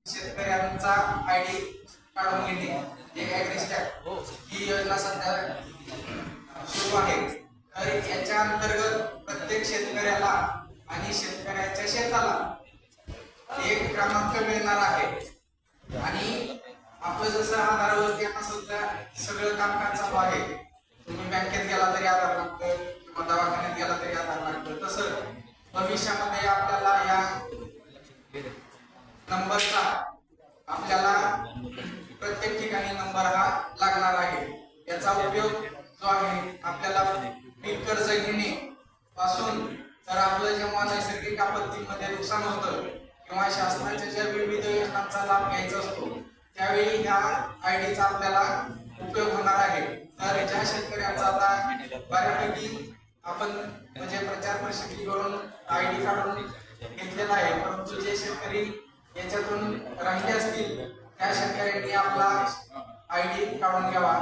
शेतकऱ्यांचा आयडी काढून घेणे जे ॲग्रीस्टॅग ही योजना सध्या सुरू आहे। तर याच्या अंतर्गत प्रत्येक शेतकऱ्याला आणि शेतकऱ्याच्या शेताला एक क्रमांक मिळणार आहे आणि आपलं जसं आधारावरती आता सध्या सगळं कामकाज चालू आहे। तुम्ही बँकेत गेला तरी आधार लागतं किंवा दवाखान्यात गेला तरी आधार लागतं, तसं भविष्यामध्ये आपल्याला या नंबरचा आपल्याला प्रत्येक ठिकाणी नंबर हा लागणार आहे। याचा उपयोग जो आहे आपल्याला पीक कर्ज घेणे पासून तर आपलं जेव्हा नैसर्गिक आपत्तीमध्ये नुकसान होतं किंवा शासनाच्या ज्या विविध योजनांचा लाभ घ्यायचा असतो त्यावेळी ह्या आयडीचा आपल्याला उपयोग होणार आहे। तर ज्या शेतकऱ्यांचा आता बऱ्यापैकी आपण म्हणजे प्रचार प्रसिद्धी करून आयडी काढून घेतलेला आहे, परंतु जे शेतकरी याच्यातून राहिले असतील त्या शेतकऱ्यांनी आपला आयडी काढून घ्यावा।